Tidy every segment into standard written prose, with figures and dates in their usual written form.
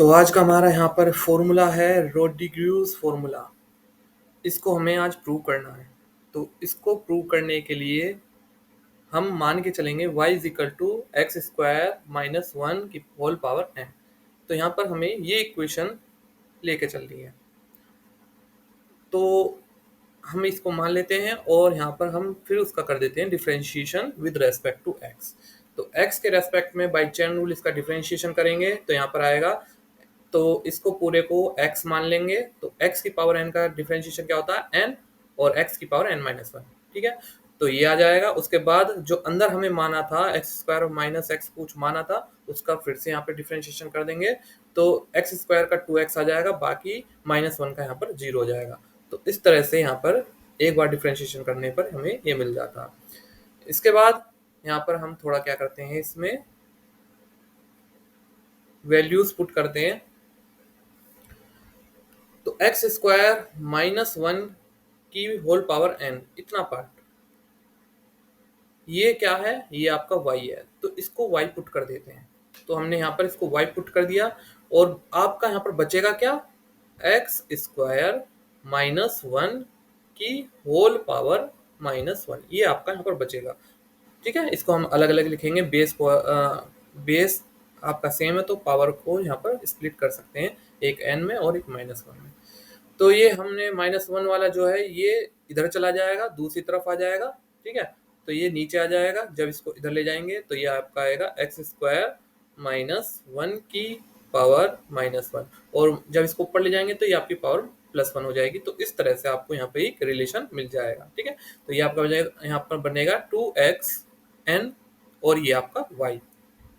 तो आज का हमारा यहाँ पर फॉर्मूला है रोडिग्यूज फॉर्मूला। इसको हमें आज प्रूव करना है। तो इसको प्रूव करने के लिए हम मान के चलेंगे y is equal to x square minus one की होल पावर n। तो यहाँ पर हमें ये इक्वेशन लेके चलनी है। तो हम इसको मान लेते हैं और यहाँ पर हम फिर उसका कर देते हैं differentiation with respect to x। तो x के रेस्पेक्ट में बाई चेन रूल इसका डिफरेंशिएशन करेंगे तो यहाँ पर आएगा, तो इसको पूरे को x मान लेंगे। तो x की पावर n का डिफरेंशिएशन क्या होता है n, और x की पावर n माइनस वन। ठीक है, तो ये आ जाएगा। उसके बाद जो अंदर हमें माना था एक्स स्क्वायर माइनस एक्स कुछ माना था, उसका फिर से यहाँ पे डिफरेंशिएशन कर देंगे। तो एक्स स्क्वायर का 2x आ जाएगा, बाकी माइनस वन का यहाँ पर 0 हो जाएगा। तो इस तरह से यहाँ पर एक बार डिफरेंशिएशन करने पर हमें ये मिल जाता। इसके बाद यहाँ पर हम थोड़ा क्या करते हैं, इसमें वैल्यूज पुट करते हैं। तो एक्स स्क्वायर माइनस वन की होल पावर n, इतना पार्ट ये क्या है, ये आपका y है। तो इसको y पुट कर देते हैं। तो हमने यहाँ पर इसको y पुट कर दिया और आपका यहाँ पर बचेगा क्या, एक्स स्क्वायर माइनस वन की होल पावर माइनस वन, ये आपका यहाँ पर बचेगा। ठीक है, इसको हम अलग अलग लिखेंगे। बेस को बेस आपका सेम है तो पावर को यहाँ पर स्प्लिट कर सकते हैं, एक n में और एक माइनस वन में। तो ये हमने माइनस वन वाला जो है ये इधर चला जाएगा, दूसरी तरफ आ जाएगा। ठीक है, तो ये नीचे आ जाएगा। जब इसको इधर ले जाएंगे तो ये आपका आएगा एक्स स्क्वायर माइनस वन की पावर माइनस वन, और जब इसको ऊपर ले जाएंगे तो ये आपकी पावर प्लस वन हो जाएगी। तो इस तरह से आपको यहाँ पे एक रिलेशन मिल जाएगा। ठीक है, तो ये आपका यहाँ पर बनेगा 2xn और ये आपका y।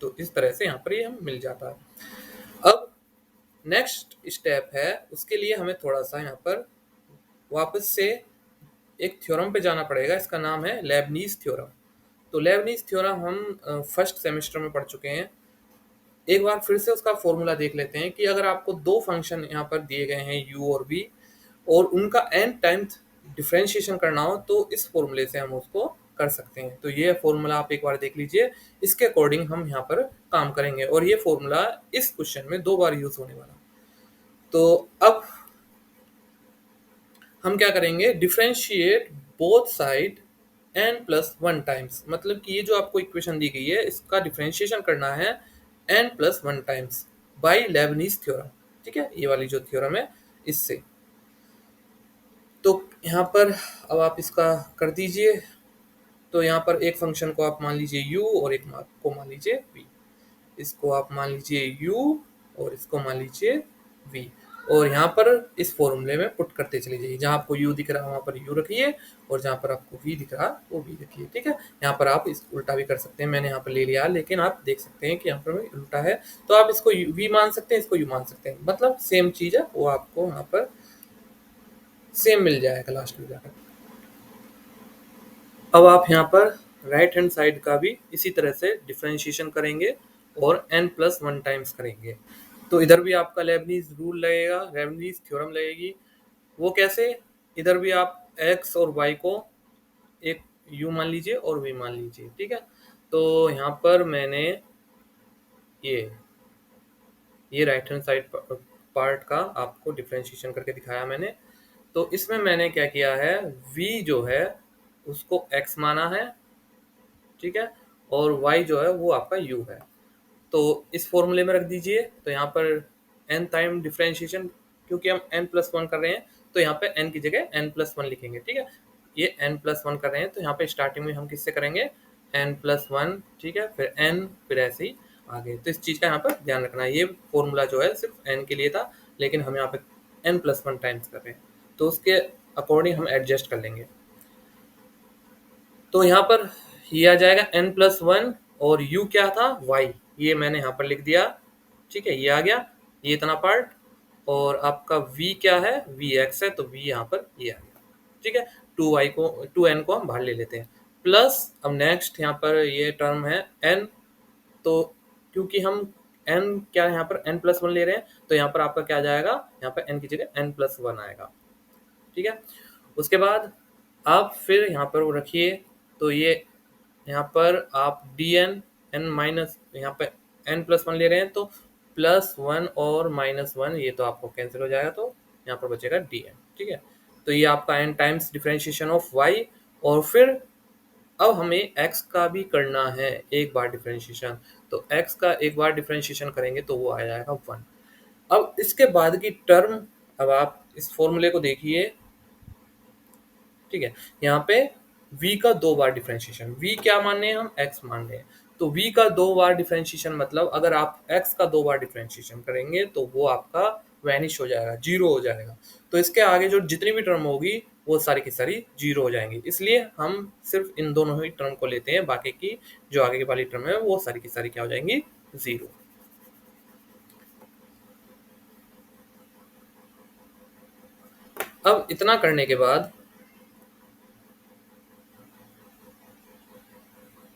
तो इस तरह से यहाँ पर ये हम मिल जाता है। अब नेक्स्ट स्टेप है, उसके लिए हमें थोड़ा सा यहाँ पर वापस से एक थ्योरम पे जाना पड़ेगा। इसका नाम है लेबनीज थ्योरम। तो लेबनीज थ्योरम हम फर्स्ट सेमेस्टर में पढ़ चुके हैं। एक बार फिर से उसका फॉर्मूला देख लेते हैं कि अगर आपको दो फंक्शन यहाँ पर दिए गए हैं u और v, और उनका n टाइम्स डिफरेंशिएशन करना हो तो इस फॉर्मूले से हम उसको कर सकते हैं। तो ये फॉर्मूला आप एक बार देख लीजिए, इसके अकॉर्डिंग हम यहाँ पर काम करेंगे। और ये फॉर्मूला इस क्वेश्चन में 2 बार यूज होने वाला। तो अब हम क्या करेंगे, differentiate both side n plus one times. मतलब कि ये जो आपको इक्वेशन दी गई है इसका डिफरेंशिएशन करना है n plus one times by Lebanese theorem. ठीक है, ये वाली जो थ्योरम है इससे। तो यहाँ पर अब आप इसका कर दीजिए। तो यहाँ पर एक फंक्शन को आप मान लीजिए u और एक को मान लीजिए v। इसको आप मान लीजिए u और इसको मान लीजिए v, और यहाँ पर इस फॉर्मूले में पुट करते चले जाइए। जहाँ आपको u दिख रहा है वहाँ पर u रखिए, और जहाँ पर आपको v दिख रहा है वो v रखिए। ठीक है, यहाँ पर आप इस उल्टा भी कर सकते हैं, मैंने यहाँ पर ले लिया, लेकिन आप देख सकते हैं कि यहाँ पर उल्टा है। तो आप इसको v मान सकते हैं, इसको u मान सकते हैं, मतलब सेम चीज़ है, वो आपको यहाँ पर सेम मिल जाएगा लास्ट में जाकर। अब आप यहाँ पर राइट हैंड साइड का भी इसी तरह से डिफरेंशिएशन करेंगे और n प्लस वन टाइम्स करेंगे। तो इधर भी आपका लेबनीज रूल लगेगा, लेबनीज थ्योरम लगेगी। वो कैसे, इधर भी आप x और y को एक u मान लीजिए और v मान लीजिए। ठीक है, तो यहाँ पर मैंने ये राइट हैंड साइड पार्ट का आपको डिफरेंशिएशन करके दिखाया मैंने। तो इसमें मैंने क्या किया है, v जो है उसको x माना है। ठीक है, और y जो है वो आपका u है। तो इस फॉर्मूले में रख दीजिए। तो यहाँ पर n टाइम डिफरेंशिएशन, क्योंकि हम n प्लस वन कर रहे हैं तो यहाँ पे n की जगह n प्लस वन लिखेंगे। ठीक है, ये n प्लस वन कर रहे हैं तो यहाँ पे स्टार्टिंग में हम किससे करेंगे, n प्लस वन। ठीक है, फिर n, फिर ऐसे ही आगे। तो इस चीज़ का यहाँ पर ध्यान रखना है। ये फॉर्मूला जो है सिर्फ n के लिए था, लेकिन हम यहाँ पे n प्लस वन टाइम्स कर रहे हैं तो उसके अकॉर्डिंग हम एडजस्ट कर लेंगे। तो यहाँ पर ये आ जाएगा n प्लस वन, और u क्या था, y, ये मैंने यहाँ पर लिख दिया। ठीक है, ये आ गया, ये इतना पार्ट। और आपका v क्या है, vx है, तो v यहाँ पर ये आ गया। ठीक है, 2n को हम बाहर ले लेते हैं, प्लस अब नेक्स्ट यहाँ पर ये टर्म है n। तो क्योंकि हम n क्या यहाँ पर n प्लस वन ले रहे हैं तो यहाँ पर आपका क्या आ जाएगा, यहाँ पर n की जगह n प्लस वन आएगा। ठीक है, उसके बाद आप फिर यहाँ पर वो रखिए। तो ये यहाँ पर आप dn n माइनस यहाँ पे n प्लस वन ले रहे हैं तो प्लस वन और माइनस वन, ये तो आपको कैंसिल हो जाएगा, तो यहाँ पर बचेगा dn। ठीक है, तो ये आपका n times differentiation of y। और फिर अब हमें x का भी करना है एक बार डिफरेंशिएशन, तो x का एक बार डिफरेंशिएशन करेंगे तो वो आ जाएगा 1। अब इसके बाद की टर्म, अब आप इस फॉर्मूले को देखिए। ठीक है, यहाँ पे v का 2 बार डिफरेंशिएशन, v क्या मान रहे हैं हम, x मान रहे हैं, तो v का 2 बार डिफरेंशिएशन मतलब अगर आप x का 2 बार डिफरेंशिएशन करेंगे तो वो आपका वैनिश हो जाएगा, जीरो हो जाएगा। तो इसके आगे जो जितनी भी टर्म होगी वो सारी की सारी जीरो हो जाएंगी, इसलिए हम सिर्फ इन दोनों ही टर्म को लेते हैं, बाकी की जो आगे की वाली टर्म है वो सारी की सारी क्या हो जाएंगी, जीरो। अब इतना करने के बाद,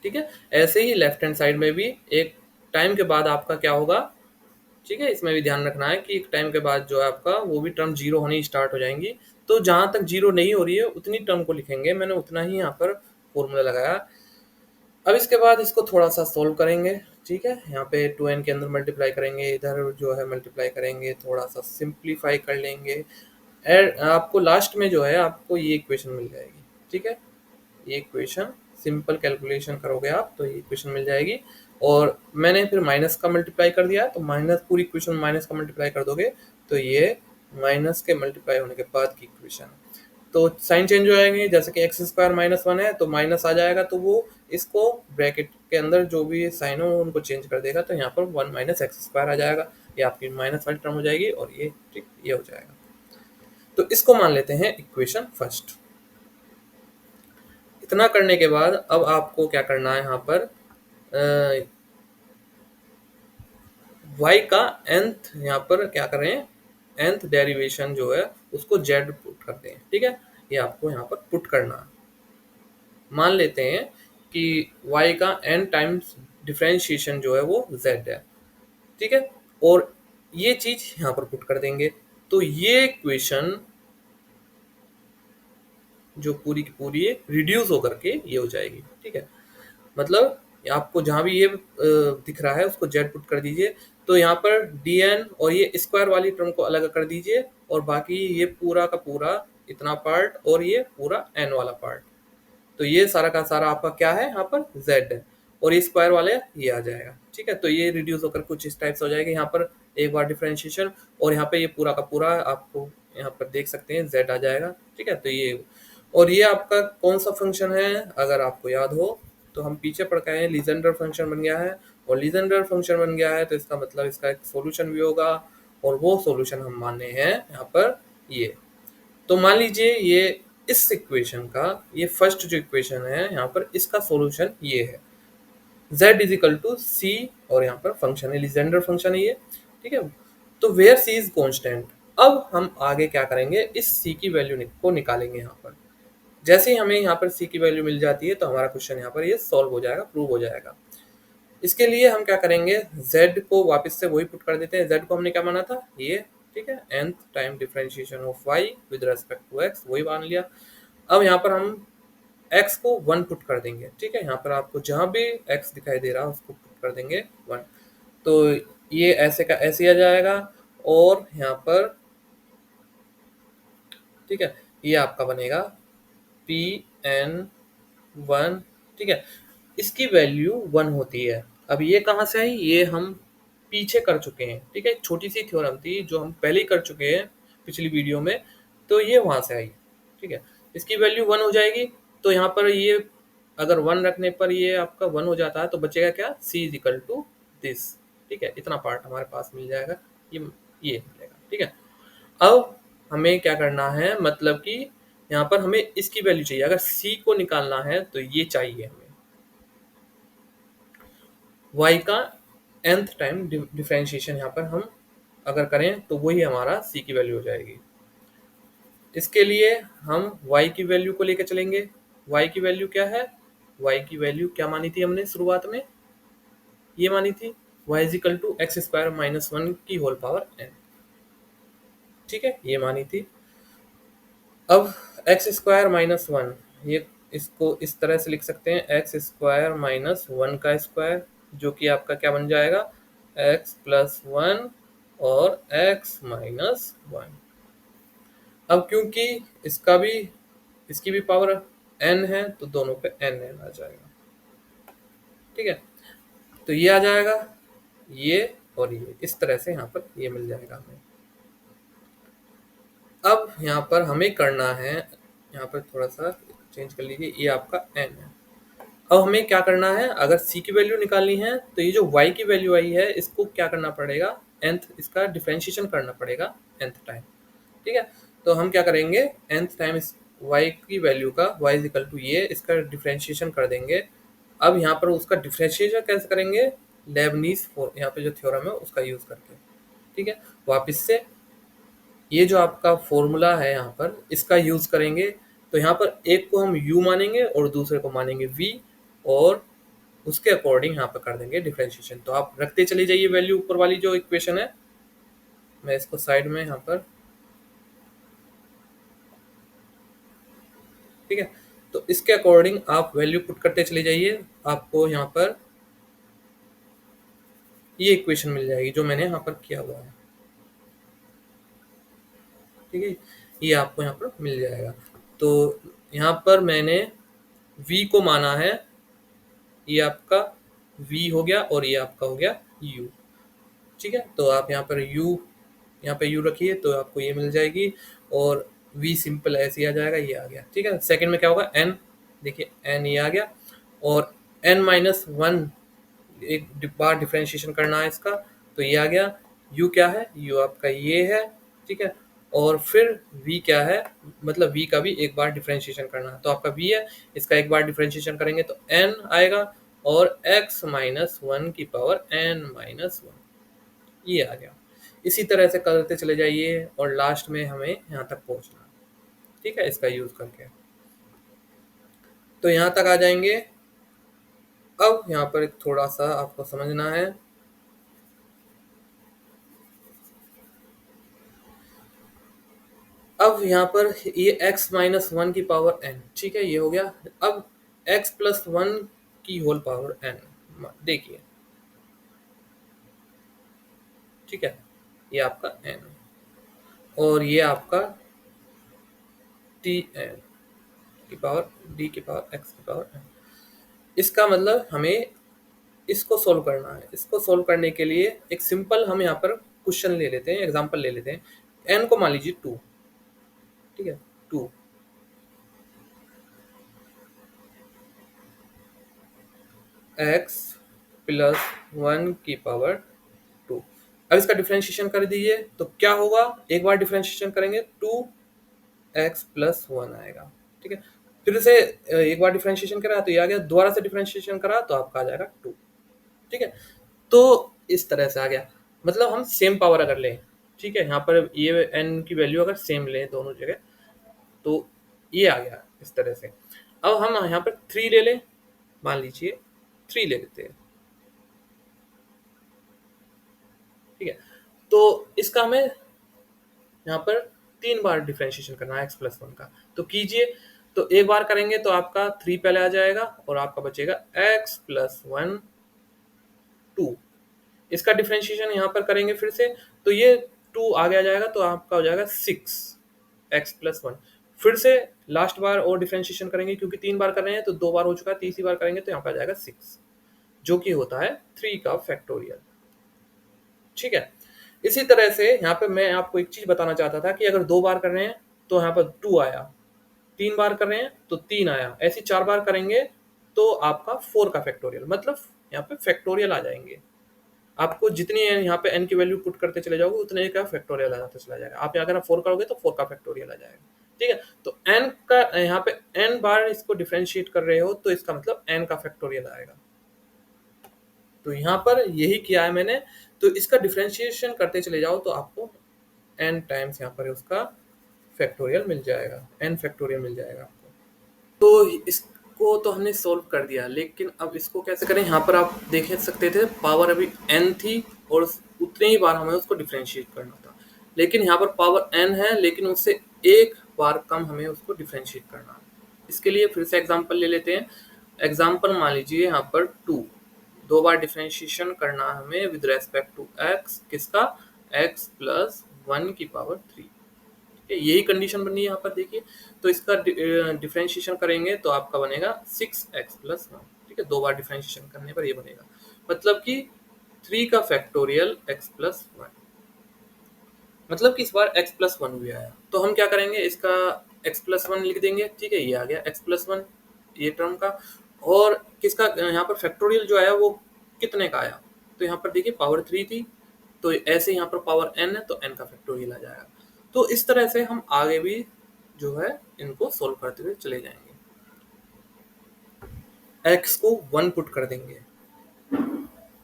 ठीक है, ऐसे ही लेफ्ट हैंड साइड में भी एक टाइम के बाद आपका क्या होगा, ठीक है, इसमें भी ध्यान रखना है कि एक टाइम के बाद जो है आपका वो भी टर्म जीरो होनी स्टार्ट हो जाएंगी। तो जहां तक जीरो नहीं हो रही है उतनी टर्म को लिखेंगे, मैंने उतना ही यहाँ पर फॉर्मूला लगाया। अब इसके बाद इसको थोड़ा सा सोल्व करेंगे। ठीक है, यहाँ पे 2n के अंदर मल्टीप्लाई करेंगे, इधर जो है मल्टीप्लाई करेंगे, थोड़ा सा सिंप्लीफाई कर लेंगे। आपको लास्ट में जो है आपको ये इक्वेशन मिल जाएगी। ठीक है, ये इक्वेशन सिंपल कैलकुलेशन करोगे आप तो ये इक्वेशन मिल जाएगी। और मैंने फिर माइनस का मल्टीप्लाई कर दिया, तो माइनस पूरी इक्वेशन माइनस का मल्टीप्लाई कर दोगे तो ये माइनस के मल्टीप्लाई होने के बाद की इक्वेशन। तो साइन चेंज हो जाएंगे, जैसे कि एक्स स्क्वायर माइनस वन है तो माइनस आ जाएगा, तो वो इसको ब्रैकेट के अंदर जो भी साइन हो उनको चेंज कर देगा, तो यहाँ पर वन माइनस एक्स स्क्वायर आ जाएगा, ये आपकी माइनस वाली टर्म हो जाएगी और ये ठीक ये हो जाएगा। तो इसको मान लेते हैं इक्वेशन फर्स्ट। इतना करने के बाद अब आपको क्या करना है, यहाँ पर y का nth, यहाँ पर क्या करें, nth डेरिवेशन जो है उसको z पुट करते हैं। ठीक है, ये आपको यहाँ पर पुट करना है। मान लेते हैं कि y का n टाइम्स डिफरेंशिएशन जो है वो z है। ठीक है, और ये चीज यहाँ पर पुट कर देंगे, तो ये इक्वेशन जो पूरी की पूरी रिड्यूस होकर के ये हो जाएगी। ठीक है, मतलब आपको जहां भी ये दिख रहा है उसको जेड पुट कर दीजिए, तो यहाँ पर dn और ये स्क्वायर वाली टर्म को अलग कर दीजिए, और बाकी ये पूरा का पूरा इतना पार्ट और ये पूरा n वाला पार्ट, तो ये सारा का सारा आपका क्या है, यहाँ पर z है, और ये स्क्वायर वाले ये आ जाएगा। ठीक है, तो ये रिड्यूस होकर कुछ इस टाइप से हो जाएगा। यहाँ पर एक बार डिफरेंशिएशन और यहाँ पे ये पूरा का पूरा आपको यहाँ पर देख सकते हैं z आ जाएगा। ठीक है, तो ये और ये आपका कौन सा फंक्शन है, अगर आपको याद हो तो हम पीछे पढ़ के आए हैं, लीजेंडर फंक्शन बन गया है, और लीजेंडर फंक्शन बन गया है तो इसका मतलब इसका एक सॉल्यूशन भी होगा, और वो सॉल्यूशन हम माने हैं यहाँ पर ये। तो मान लीजिए ये इस इक्वेशन का ये फर्स्ट जो इक्वेशन है यहाँ पर इसका सॉल्यूशन ये है, z इज इक्वल टू सी, और यहाँ पर फंक्शन है लीजेंडर फंक्शन है ये। ठीक है, तो वेयर सी इज कॉन्स्टेंट। अब हम आगे क्या करेंगे, इस सी की वैल्यू को निकालेंगे। यहाँ पर जैसे ही हमें यहाँ पर सी की वैल्यू मिल जाती है तो हमारा क्वेश्चन यहाँ पर ये सॉल्व हो जाएगा, प्रूव हो जाएगा। इसके लिए हम क्या करेंगे, z को वापस से वही पुट कर देते हैं, z को हमने क्या माना था ये। ठीक है, nth time differentiation of y with respect to x, वही मान लिया। अब यहाँ पर हम x को 1 पुट कर देंगे। ठीक है, यहाँ पर आपको जहां भी x दिखाई दे रहा है उसको पुट कर देंगे 1, तो ये ऐसे का ऐसे आ जाएगा। और यहाँ पर ठीक है, ये आपका बनेगा Pn1। ठीक है, इसकी वैल्यू 1 होती है। अब ये कहाँ से आई, ये हम पीछे कर चुके हैं। ठीक है, एक छोटी सी थ्योरम थी जो हम पहले ही कर चुके हैं पिछली वीडियो में, तो ये वहां से आई। ठीक है, इसकी वैल्यू 1 हो जाएगी, तो यहाँ पर ये अगर 1 रखने पर ये आपका 1 हो जाता है, तो बचेगा क्या, c is equal to this. ठीक है, इतना पार्ट हमारे पास मिल जाएगा, ये मिलेगा। ठीक है, अब हमें क्या करना है, मतलब कि यहाँ पर हमें इसकी वैल्यू चाहिए, अगर c को निकालना है तो ये चाहिए हमें, y का nth टाइम डिफरेंशिएशन यहाँ पर हम अगर करें तो वही हमारा c की वैल्यू हो जाएगी। इसके लिए हम y की वैल्यू को लेकर चलेंगे। y की वैल्यू क्या है, y की वैल्यू क्या मानी थी हमने शुरुआत में, ये मानी थी y is equal to x square minus one की होल पावर n। ठीक है, ये मानी थी। अब एक्स स्क्वायर माइनस वन, ये इसको इस तरह से लिख सकते हैं, एक्स स्क्वायर माइनस वन का स्क्वायर, जो कि आपका क्या बन जाएगा, x प्लस 1 और x माइनस 1। अब क्योंकि इसका भी इसकी भी पावर n है तो दोनों पे n n आ जाएगा। ठीक है, तो ये आ जाएगा, ये और ये इस तरह से यहाँ पर ये मिल जाएगा हमें। अब यहाँ पर हमें करना है, यहाँ पर थोड़ा सा चेंज कर लीजिए, ये आपका n है। अब हमें क्या करना है, अगर c की वैल्यू निकालनी है तो ये जो y की वैल्यू आई है इसको क्या करना पड़ेगा, nth इसका डिफरेंशिएशन करना पड़ेगा nth टाइम। ठीक है, तो हम क्या करेंगे, nth टाइम इस y की वैल्यू का y इज इक्वल टू ये इसका डिफरेंशिएशन कर देंगे। अब यहाँ पर उसका डिफरेंशिएशन कैसे करेंगे, लेबनीज यहाँ पे जो थ्योरम है उसका यूज करके। ठीक है, वापस से ये जो आपका फॉर्मूला है यहाँ पर इसका यूज करेंगे। तो यहाँ पर एक को हम u मानेंगे और दूसरे को मानेंगे v, और उसके अकॉर्डिंग यहाँ पर कर देंगे डिफरेंशिएशन। तो आप रखते चले जाइए वैल्यू, ऊपर वाली जो इक्वेशन है, मैं इसको साइड में यहाँ पर, ठीक है, तो इसके अकॉर्डिंग आप वैल्यू पुट करते चले जाइए, आपको यहाँ पर ये इक्वेशन मिल जाएगी जो मैंने यहाँ पर किया हुआ है। ठीक है, ये आपको यहाँ पर मिल जाएगा। तो यहाँ पर मैंने v को माना है, ये आपका v हो गया और ये आपका हो गया u। ठीक है, तो आप यहाँ पर यहाँ पे u रखिए तो आपको ये मिल जाएगी, और v सिंपल ऐसे ही आ जाएगा, ये आ गया। ठीक है, सेकंड में क्या होगा, n, देखिए n ये आ गया, और n माइनस 1 एक बार डिफरेंशिएशन करना है इसका, तो ये आ गया। u क्या है, u आपका ये है। ठीक है, और फिर v क्या है, मतलब v का भी एक बार डिफरेंशिएशन करना है, तो आपका v है, इसका एक बार डिफरेंशिएशन करेंगे तो n आएगा, और x माइनस 1 की पावर n माइनस 1, ये आ गया। इसी तरह से करते चले जाइए और लास्ट में हमें यहाँ तक पहुँचना है। ठीक है, इसका यूज करके तो यहाँ तक आ जाएंगे। अब यहाँ पर एक थोड़ा सा आपको समझना है, अब यहाँ पर ये x माइनस 1 की पावर n, ठीक है, ये हो गया। अब x प्लस 1 की होल पावर n, देखिए, ठीक है, ये आपका n, और ये आपका t n की पावर d की पावर x की पावर n। इसका मतलब हमें इसको सोल्व करना है। इसको सोल्व करने के लिए एक सिंपल हम यहाँ पर क्वेश्चन ले लेते हैं, एग्जांपल ले लेते हैं। n को मान लीजिए 2, ठीक है, 2, x प्लस 1 की पावर 2। अब इसका डिफरेंशिएशन कर दीजिए तो क्या होगा, एक बार डिफरेंशिएशन करेंगे 2x प्लस 1 आएगा। ठीक है, फिर से एक बार डिफरेंशिएशन करा तो ये आ गया, दोबारा से डिफरेंशिएशन करा तो आपका आ जाएगा 2। ठीक है, तो इस तरह से आ गया, मतलब हम सेम पावर अगर लें, ठीक है, यहाँ पर ये n की वैल्यू अगर सेम लें दोनों जगह, तो ये आ गया इस तरह से। अब हम यहाँ पर 3 ले लें, मान लीजिए 3 ले लेते हैं। ठीक है, तो इसका हमें यहाँ पर 3 बार डिफरेंशिएशन करना है x प्लस 1 का, तो कीजिए। तो एक बार करेंगे तो आपका 3 पहले आ जाएगा, और आपका बचेगा x प्लस 1 2। इसका डिफरेंशिएशन यहाँ पर करेंगे फिर से, तो ये 2 आगे आ जाएगा, तो आपका हो जाएगा 6 x प्लस 1। फिर से लास्ट बार और डिफरेंशिएशन करेंगे, क्योंकि 3 बार कर रहे हैं तो 2 बार हो चुका है, तीसरी बार करेंगे तो यहाँ पर आ जाएगा 6, जो कि होता है 3 का फैक्टोरियल। ठीक है, इसी तरह से यहाँ पे मैं आपको एक चीज बताना चाहता था कि अगर 2 बार कर रहे हैं तो यहाँ पर 2 आया, 3 बार कर रहे हैं तो 3 आया, ऐसे 4 बार करेंगे तो आपका 4 का फैक्टोरियल, मतलब यहाँ पे फैक्टोरियल आ जाएंगे। आपको जितनी यहाँ पे n की वैल्यू पुट करते चले जाओगे उतने का फैक्टोरियल आ जाता चला जाएगा। आप अगर 4 करोगे तो 4 का फैक्टोरियल आ जाएगा। ठीक है, तो n का यहाँ पे n बार इसको डिफरेंशिएट कर रहे हो तो इसका मतलब n का फैक्टोरियल आएगा। तो यहाँ पर यही किया है मैंने, तो इसका डिफरेंशिएशन करते चले जाओ तो आपको n टाइम्स यहाँ पर उसका फैक्टोरियल मिल जाएगा, n फैक्टोरियल मिल जाएगा आपको। तो इसको तो हमने सोल्व कर दिया, लेकिन अब इसको कैसे करें, यहाँ पर आप देख सकते थे पावर अभी n थी और उतने ही बार हमें उसको डिफरेंशिएट करना था, लेकिन यहाँ पर पावर n है लेकिन उससे एक बार कम हमें उसको डिफरेंशिएट करना है। इसके लिए फिर से एग्जांपल ले लेते हैं। एग्जांपल मान लीजिए यहाँ पर 2, दो बार डिफरेंशिएशन करना हमें विद रेस्पेक्ट टू एक्स, किसका, एक्स प्लस 1 की पावर 3। यही कंडीशन बनी है यहाँ पर देखिए। तो इसका डिफरेंशिएशन करेंगे तो आपका बनेगा 6x प्लस 1। ठीक है, दो बार डिफरेंशिएशन करने पर ये बनेगा, मतलब कि 3 का फैक्टोरियल x प्लस 1, मतलब कि इस बार x प्लस 1 भी आया। तो हम क्या करेंगे, इसका x प्लस 1 लिख देंगे। ठीक है, ये आ गया x प्लस 1 ये टर्म का। और किसका यहाँ पर फैक्टोरियल जो आया वो कितने का आया, तो यहाँ पर देखिए पावर 3 थी, तो ऐसे यहाँ पर पावर n है तो n का फैक्टोरियल आ जाएगा। तो इस तरह से हम आगे भी जो है इनको सोल्व करते हुए चले जाएंगे। x को 1 पुट कर देंगे।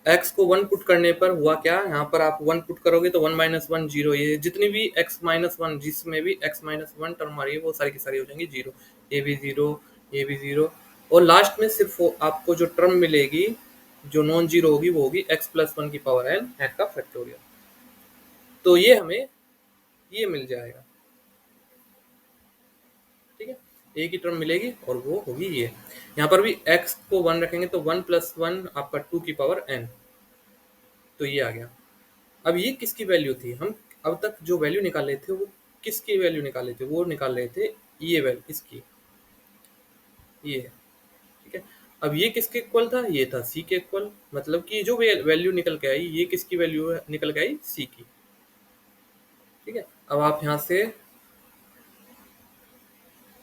x को 1 पुट करने पर हुआ क्या, यहाँ पर आप 1 पुट करोगे तो 1 माइनस 1 जीरो, ये जितनी भी x माइनस 1 जिसमें भी x माइनस 1 टर्म आ रही है वो सारी की सारी हो जाएंगी जीरो। ये भी जीरो, ये भी जीरो, और लास्ट में सिर्फ आपको जो टर्म मिलेगी जो नॉन जीरो होगी वो होगी x प्लस 1 की पावर n का फैक्टोरियल। तो ये हमें ये मिल जाएगा। ठीक है, एक ही टर्म मिलेगी और वो होगी ये। यहाँ पर भी x को 1 रखेंगे तो 1 प्लस 1 आपका 2 की पावर n, तो ये आ गया। अब ये किसकी वैल्यू थी, हम अब तक जो वैल्यू निकाले थे वो किसकी वैल्यू निकाले थे, वो निकाल रहे थे ये वैल्यू इसकी, ये है। ठीक है, अब ये किसके इक्वल था, ये था c के इक्वल, मतलब कि जो वैल्यू निकल के आई ये किसकी वैल्यू है, निकल के आई c की। ठीक है, अब आप यहाँ से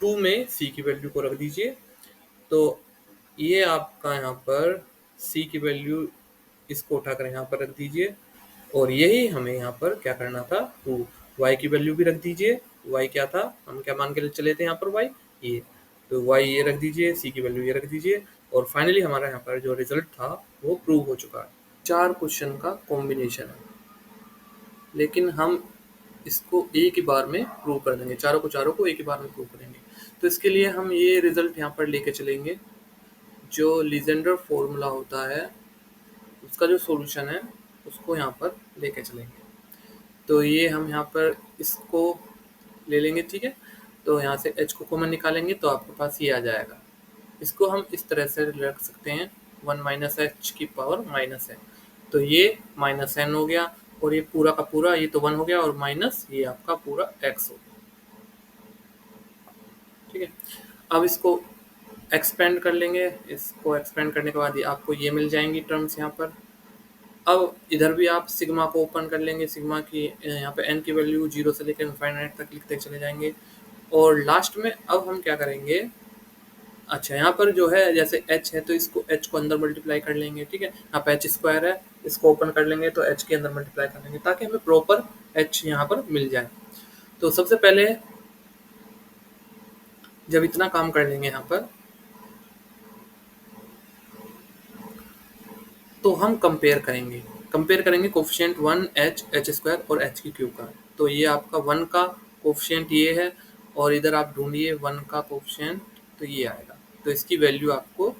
2 में c की वैल्यू को रख दीजिए, तो ये आपका यहाँ पर c की वैल्यू इसको उठाकर यहाँ पर रख दीजिए, और यही हमें यहाँ पर क्या करना था, 2 y की वैल्यू भी रख दीजिए। y क्या था, हम क्या मान के चले थे यहाँ पर y, ये, तो y ये रख दीजिए, c की वैल्यू ये रख दीजिए, और फाइनली हमारा यहाँ पर जो रिजल्ट था वो प्रूव हो चुका है। 4 क्वेश्चन का कॉम्बिनेशन है, लेकिन हम इसको एक ही बार में प्रूव कर देंगे, चारों को एक ही बार में प्रूव करेंगे। तो इसके लिए हम ये रिजल्ट यहाँ पर लेके चलेंगे, जो लीजेंडर फॉर्मूला होता है उसका जो सॉल्यूशन है उसको यहाँ पर लेके चलेंगे। तो ये हम यहाँ पर इसको ले लेंगे। ठीक है, तो यहाँ से h को कॉमन निकालेंगे तो आपके पास ये आ जाएगा। इसको हम इस तरह से रख सकते हैं 1 माइनस एच की पावर माइनस n, तो ये माइनस n हो गया, और ये पूरा का पूरा ये तो 1 हो गया, और माइनस ये आपका पूरा x हो गया। ठीक है, अब इसको एक्सपेंड कर लेंगे, इसको एक्सपेंड करने के बाद ये आपको ये मिल जाएंगी टर्म्स यहाँ पर। अब इधर भी आप सिग्मा को ओपन कर लेंगे, सिग्मा की यहाँ पे n की वैल्यू 0 से लेकर इनफाइनाइट तक लिखते चले जाएंगे, और लास्ट में अब हम क्या करेंगे, अच्छा यहाँ पर जो है जैसे h है तो इसको h को अंदर मल्टीप्लाई कर लेंगे। ठीक है, यहाँ पे h स्क्वायर है, इसको ओपन कर लेंगे तो h के अंदर मल्टीप्लाई कर लेंगे ताकि हमें प्रॉपर h यहाँ पर मिल जाए। तो सबसे पहले जब इतना काम कर लेंगे यहाँ पर, तो हम कंपेयर करेंगे कोफिशिएंट 1 h स्क्वायर और h की क्यूब का। तो ये आपका 1 का कोफिशिएंट ये है, और इधर आप ढूंढिए 1 का कोफिशिएंट, तो ये आएगा, तो इसकी वैल्यू आपको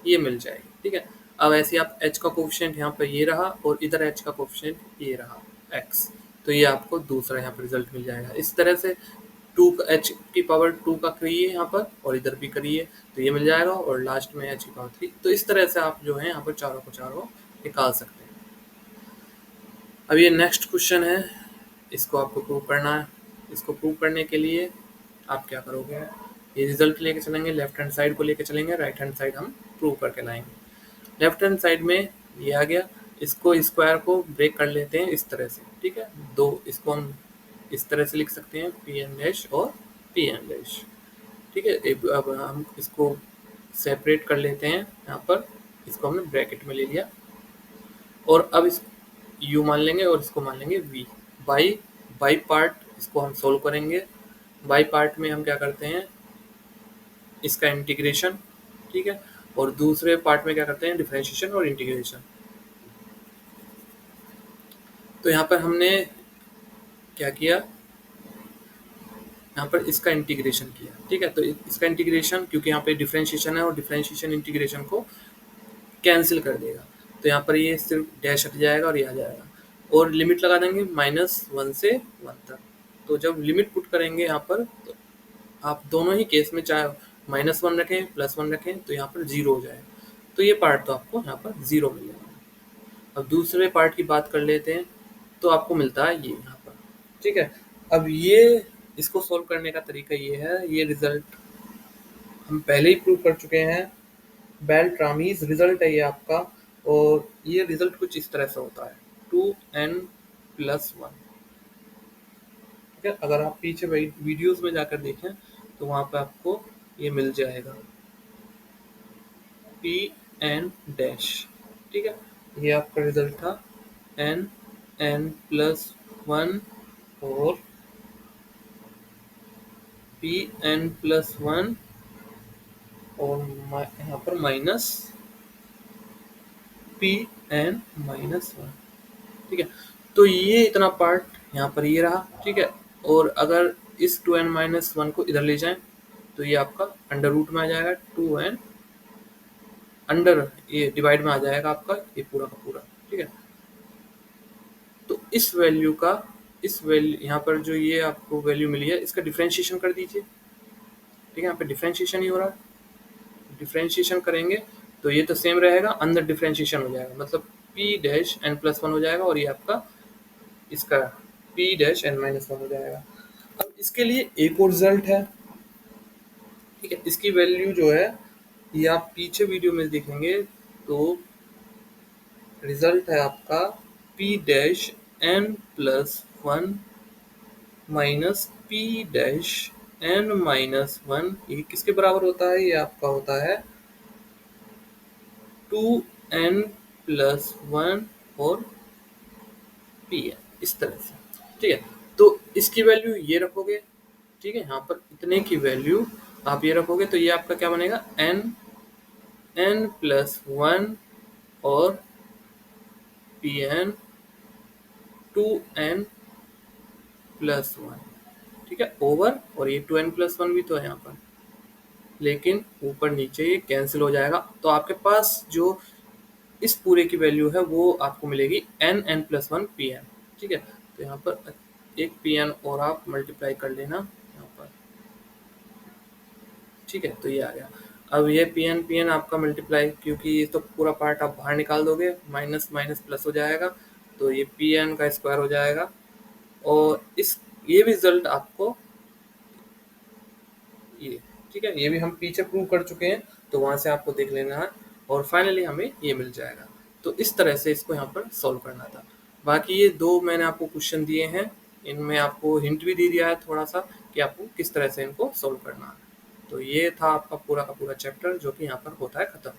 ये मिल जाएगी। ठीक है, अब ऐसे आप h का कोफिशिएंट यहाँ पर ये रहा, और इधर h का कोफिशिएंट ये रहा x, तो ये आपको दूसरा यहाँ पर रिजल्ट मिल जाएगा। इस तरह से 2 h की पावर 2 का करिए यहाँ पर, और इधर भी करिए तो ये मिल जाएगा, और लास्ट में h की पावर 3। तो इस तरह से आप जो है यहाँ पर चारों को चारों निकाल सकते हैं। अब ये नेक्स्ट क्वेश्चन है, इसको आपको प्रूव करना है। इसको प्रूव करने के लिए आप क्या करोगे, ये रिजल्ट लेके चलेंगे, लेफ्ट हैंड साइड को लेके चलेंगे, राइट हैंड साइड हम प्रूव करके लाएंगे। लेफ्ट हैंड साइड में ये आ गया, इसको स्क्वायर को ब्रेक कर लेते हैं इस तरह से। ठीक है, दो इसको हम इस तरह से लिख सकते हैं, पी एन डैश और पी एन डैश। ठीक है, अब हम इसको सेपरेट कर लेते हैं, यहाँ पर इसको हमने ब्रैकेट में ले लिया, और अब इस u मान लेंगे और इसको मान लेंगे v। बाई पार्ट इसको हम सोल्व करेंगे। बाई पार्ट में हम क्या करते हैं, इसका इंटीग्रेशन। ठीक है, और दूसरे पार्ट में क्या करते हैं, डिफरेंशिएशन और इंटीग्रेशन। तो यहाँ पर हमने क्या किया, यहाँ पर इसका इंटीग्रेशन किया। ठीक है, तो इसका इंटीग्रेशन, क्योंकि यहाँ पे डिफरेंशिएशन है और डिफरेंशिएशन इंटीग्रेशन को कैंसिल कर देगा, तो यहाँ पर ये सिर्फ डैश हट जाएगा और ये आ जाएगा, और लिमिट लगा देंगे -1 से 1 तक। तो जब लिमिट पुट करेंगे यहाँ पर, तो आप दोनों ही केस में चाहे -1 रखें +1 रखें तो यहाँ पर 0 हो जाएगा। तो ये पार्ट तो आपको यहाँ पर 0 मिलेगा। अब दूसरे पार्ट की बात कर लेते हैं, तो आपको मिलता है ये यहाँ पर, ठीक है। अब ये इसको सोल्व करने का तरीका ये है, ये रिजल्ट हम पहले ही प्रूव कर चुके हैं, बेल्ट्रामीज रिजल्ट है ये आपका, और ये रिजल्ट कुछ इस तरह से होता है 2n+1, ठीक है। अगर आप पीछे वीडियोस में जाकर देखें तो वहाँ पे आपको ये मिल जाएगा pn डैश, ठीक है। ये आपका रिजल्ट था n+1 और pn+1 और यहाँ पर माइनस pn-1, ठीक है। तो ये इतना पार्ट यहाँ पर ये रहा, ठीक है। और अगर इस 2n-1 को इधर ले जाएं तो ये आपका अंडर रूट में आ जाएगा, 2n अंडर ये डिवाइड में आ जाएगा आपका ये पूरा का पूरा, ठीक है। तो इस वैल्यू का इस वैल्यू यहाँ पर जो ये आपको वैल्यू मिली है इसका डिफरेंशिएशन कर दीजिए, ठीक है। यहाँ पे डिफरेंशिएशन ही हो रहा है, डिफरेंशिएशन करेंगे तो ये तो सेम रहेगा, अंदर डिफरेंशिएशन हो जाएगा, मतलब p-n+1 हो जाएगा और ये आपका इसका p-n-1 हो जाएगा। अब इसके लिए एक और रिजल्ट है, ठीक है। इसकी वैल्यू जो है ये आप पीछे वीडियो में देखेंगे तो रिजल्ट है आपका p-n+1 माइनस p-n-1, ये किसके बराबर होता है, ये आपका होता है 2n+1 और pn, इस तरह से, ठीक है। तो इसकी वैल्यू ये रखोगे, ठीक है। यहाँ पर इतने की वैल्यू आप ये रखोगे तो ये आपका क्या बनेगा, n+1 और pn 2n+1, ठीक है, ओवर, और ये 2n+1 भी तो है यहाँ पर, लेकिन ऊपर नीचे ये कैंसिल हो जाएगा, तो आपके पास जो इस पूरे की वैल्यू है वो आपको मिलेगी n+1 pn, ठीक है। तो यहाँ पर एक pn और आप मल्टीप्लाई कर लेना यहाँ पर, ठीक है। तो ये आ गया। अब ये pn आपका मल्टीप्लाई, क्योंकि ये तो पूरा पार्ट आप बाहर निकाल दोगे, माइनस माइनस प्लस हो जाएगा, तो ये pn का स्क्वायर हो जाएगा, और ये भी रिजल्ट आपको ये, ठीक है, ये भी हम पीछे प्रूव कर चुके हैं, तो वहां से आपको देख लेना है, और फाइनली हमें ये मिल जाएगा। तो इस तरह से इसको यहाँ पर सॉल्व करना था। बाकी ये दो मैंने आपको क्वेश्चन दिए हैं, इनमें आपको हिंट भी दे दिया है थोड़ा सा कि आपको किस तरह से इनको सॉल्व करना है। तो ये था आपका पूरा का पूरा चैप्टर, जो कि यहाँ पर होता है खत्म।